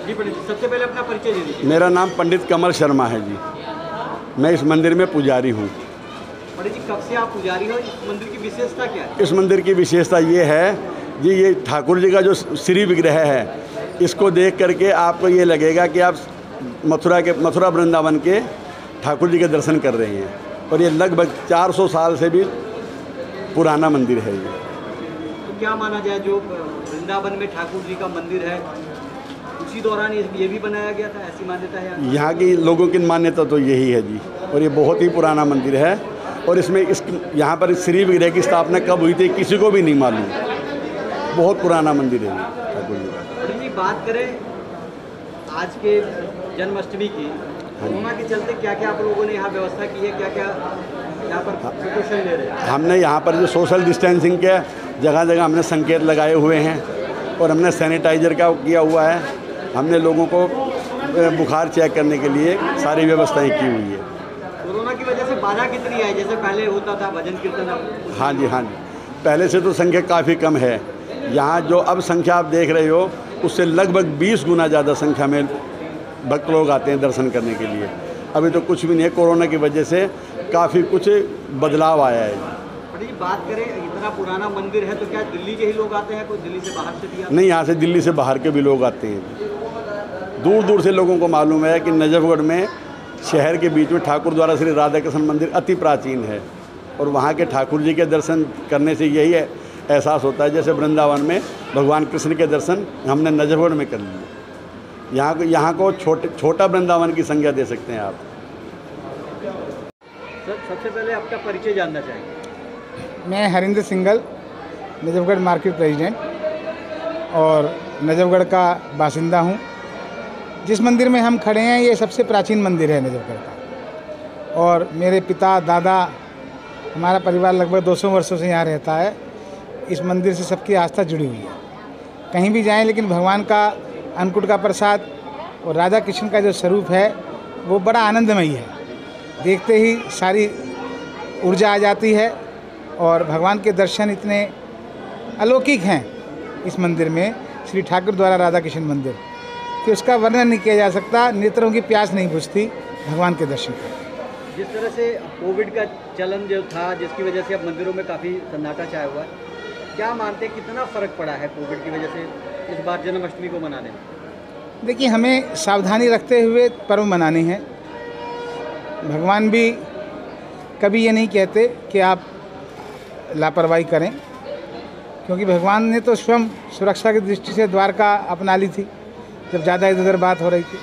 जी पंडित जी, सबसे पहले अपना परिचय दे दीजिए। मेरा नाम पंडित कमल शर्मा है जी। मैं इस मंदिर में पुजारी हूँ। पंडित जी, कब से आप पुजारी हो? इस मंदिर की विशेषता क्या है? इस मंदिर की विशेषता ये है जी, ये ठाकुर जी का जो श्री विग्रह है, इसको देख करके आपको ये लगेगा कि आप मथुरा वृंदावन के ठाकुर जी के दर्शन कर रहे हैं। और ये लगभग 400 साल से भी पुराना मंदिर है ये। तो क्या माना जाए, जो वृंदावन में ठाकुर जी का मंदिर है उसी दौरान ये भी बनाया गया था, ऐसी मान्यता है यहाँ की लोगों की मान्यता तो यही है जी। और ये बहुत ही पुराना मंदिर है और इसमें यहाँ पर श्री विग्रह की स्थापना कब हुई थी किसी को भी नहीं मालूम। बहुत पुराना मंदिर है ठाकुर जी का। जी, बात करें आज के जन्माष्टमी की, कोरोना के चलते क्या क्या आप लोगों ने यहाँ व्यवस्था की है, क्या क्या यहाँ पर प्रिकॉशन ले रहे हैं? हमने यहाँ पर जो सोशल डिस्टेंसिंग के जगह जगह हमने संकेत लगाए हुए हैं और हमने सैनिटाइजर का किया हुआ है। हमने लोगों को बुखार चेक करने के लिए सारी व्यवस्थाएं की हुई है। कोरोना की वजह से बाधा कितनी आई? जैसे पहले होता था भजन कीर्तन, हाँ जी, पहले से तो संख्या काफ़ी कम है। यहाँ जो अब संख्या आप देख रहे हो उससे लगभग 20 गुना ज़्यादा संख्या में भक्त लोग आते हैं दर्शन करने के लिए। अभी तो कुछ भी नहीं है, कोरोना की वजह से काफ़ी कुछ बदलाव आया है। बात करें, इतना पुराना मंदिर है तो क्या दिल्ली के ही लोग आते हैं, कोई दिल्ली से बाहर से भी आते हैं? नहीं, यहाँ से दिल्ली से बाहर के भी लोग आते हैं। दूर दूर से लोगों को मालूम है कि नजफगढ़ में शहर के बीच में ठाकुर द्वारा श्री राधा कृष्ण मंदिर अति प्राचीन है और वहाँ के ठाकुर जी के दर्शन करने से यही एहसास होता है जैसे वृंदावन में भगवान कृष्ण के दर्शन हमने नजफगढ़ में कर लिए। यहाँ को छोटा वृंदावन की संज्ञा दे सकते हैं आप। सर, सबसे पहले आपका परिचय जानना चाहेंगे। मैं हरिंदर सिंघल, नजफगढ़ मार्केट प्रेसिडेंट और नजफगढ़ का बासिंदा हूँ। जिस मंदिर में हम खड़े हैं ये सबसे प्राचीन मंदिर है नजफगढ़ का और मेरे पिता दादा, हमारा परिवार लगभग 200 वर्षों से यहाँ रहता है। इस मंदिर से सबकी आस्था जुड़ी हुई है। कहीं भी जाएं लेकिन भगवान का अन्नकूट का प्रसाद और राधा कृष्ण का जो स्वरूप है वो बड़ा आनंदमयी है। देखते ही सारी ऊर्जा आ जाती है और भगवान के दर्शन इतने अलौकिक हैं इस मंदिर में, श्री ठाकुर द्वारा राधा कृष्ण मंदिर, कि उसका वर्णन नहीं किया जा सकता। नेत्रों की प्यास नहीं बुझती भगवान के दर्शन कर। जिस तरह से कोविड का चलन जो था, जिसकी वजह से अब मंदिरों में काफ़ी सन्नाटा छाया हुआ है, क्या मानते हैं कितना फ़र्क पड़ा है कोविड की वजह से इस बार जन्माष्टमी को मनाने में? देखिए, हमें सावधानी रखते हुए पर्व मनाने हैं। भगवान भी कभी ये नहीं कहते कि आप लापरवाही करें, क्योंकि भगवान ने तो स्वयं सुरक्षा की दृष्टि से द्वारका अपना ली थी जब ज़्यादा इधर उधर बात हो रही थी।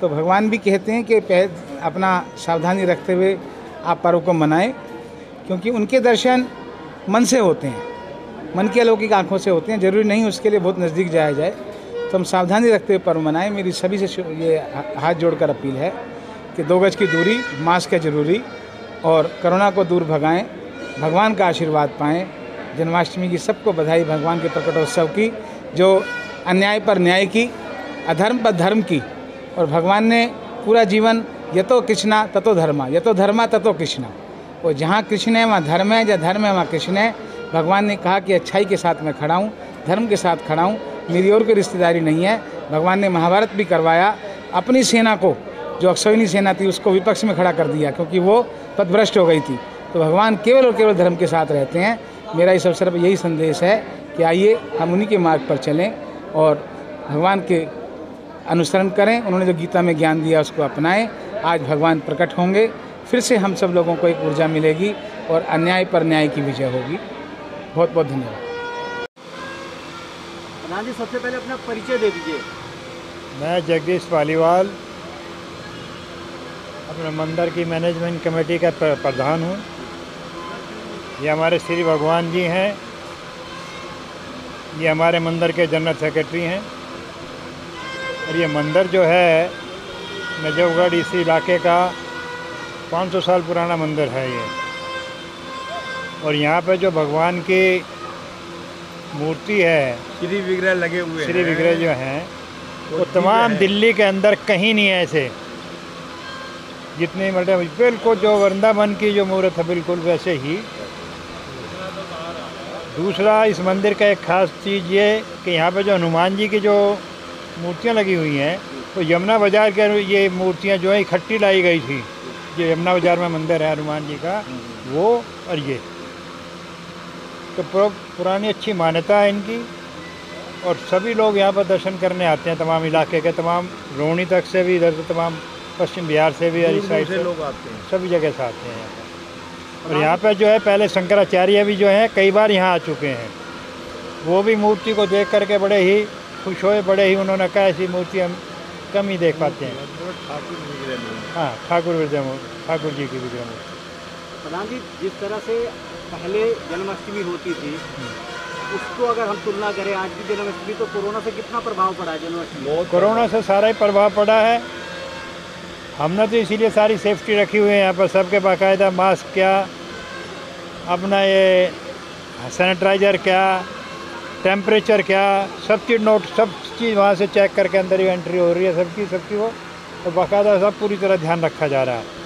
तो भगवान भी कहते हैं कि अपना सावधानी रखते हुए आप पर्व को मनाएं, क्योंकि उनके दर्शन मन से होते हैं, मन की अलौकिक आँखों से होते हैं। ज़रूरी नहीं उसके लिए बहुत नज़दीक जाया जाए। तो हम सावधानी रखते हुए पर्व मनाएं। मेरी सभी से ये हाथ जोड़कर अपील है कि 2 गज की दूरी, मास्क है ज़रूरी और कोरोना को दूर भगाएं, भगवान का आशीर्वाद पाएं। जन्माष्टमी की सबको बधाई भगवान के प्रकटोत्सव की, जो अन्याय पर न्याय की, अधर्म पर धर्म की। और भगवान ने पूरा जीवन यतो कृष्णा ततो धर्मा, यतो धर्मा ततो कृष्णा, और जहाँ कृष्ण है वहाँ धर्म है, जहाँ धर्म है वहाँ कृष्ण है। भगवान ने कहा कि अच्छाई के साथ मैं खड़ा हूँ, धर्म के साथ खड़ा हूँ, मेरी और कोई रिश्तेदारी नहीं है। भगवान ने महाभारत भी करवाया। अपनी सेना को, जो अक्षौहिणी सेना थी, उसको विपक्ष में खड़ा कर दिया क्योंकि वो पथभ्रष्ट हो गई थी। तो भगवान केवल और केवल धर्म के साथ रहते हैं। मेरा इस अवसर पर यही संदेश है कि आइए हम उन्हीं के मार्ग पर चलें और भगवान के अनुसरण करें। उन्होंने जो गीता में ज्ञान दिया उसको अपनाएं। आज भगवान प्रकट होंगे, फिर से हम सब लोगों को एक ऊर्जा मिलेगी और अन्याय पर न्याय की विजय होगी। बहुत बहुत धन्यवाद। प्रधान जी, सबसे पहले अपना परिचय दे दीजिए। मैं जगदीश पालीवाल, अपने मंदिर की मैनेजमेंट कमेटी का प्रधान हूँ। ये हमारे श्री भगवान जी हैं, ये हमारे मंदिर के जनरल सेक्रेटरी हैं। और ये मंदिर जो है नजफगढ़ इसी इलाके का 500 साल पुराना मंदिर है ये। और यहाँ पे जो भगवान की मूर्ति है, श्री विग्रह लगे हुए श्री विग्रह जो हैं वो तमाम दिल्ली के अंदर कहीं नहीं है ऐसे। जितने मतलब बिल्कुल जो वृंदावन की जो मूर्त है बिल्कुल वैसे ही। दूसरा, इस मंदिर का एक ख़ास चीज़ ये कि यहाँ पे जो हनुमान जी की जो मूर्तियाँ लगी हुई हैं, तो यमुना बाज़ार के ये मूर्तियाँ जो है इकट्ठी लाई गई थी। जो यमुना बाज़ार में मंदिर है हनुमान जी का, वो और ये तो पुरानी अच्छी मान्यता है इनकी, और सभी लोग यहाँ पर दर्शन करने आते हैं। तमाम इलाके के, तमाम रोहिणी तक से भी, इधर से तमाम पश्चिम बिहार से भी, इस साइड से लोग आते हैं, सभी जगह से आते हैं यहाँ पर। और यहाँ पर जो है पहले शंकराचार्य भी जो हैं कई बार यहाँ आ चुके हैं। वो भी मूर्ति को देख करके बड़े ही खुश हुए, बड़े ही उन्होंने कहा ऐसी मूर्ति हम कम ही देख पाते हैं। हाँ, ठाकुर जी की विग्रह मूर्ति। प्रधान जी, जिस तरह से पहले जन्माष्टमी होती थी, उसको अगर हम तुलना करें आज की जन्माष्टमी, तो कोरोना से कितना प्रभाव पड़ा है जन्माष्टमी? कोरोना से सारा ही प्रभाव पड़ा है। हमने तो इसीलिए सारी सेफ्टी रखी हुई है यहाँ पर, सबके बाकायदा मास्क क्या, अपना ये सैनिटाइज़र क्या, टेम्परेचर क्या, सब चीज़ वहाँ से चेक करके अंदर ही एंट्री हो रही है सबकी वो, और बाकायदा सब पूरी तरह ध्यान रखा जा रहा है।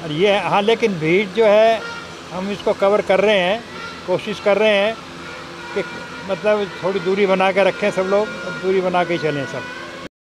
और ये हाँ, लेकिन भीड़ जो है हम इसको कवर कर रहे हैं, कोशिश कर रहे हैं कि मतलब थोड़ी दूरी बना के रखें सब लोग, दूरी बना के ही चलें सब।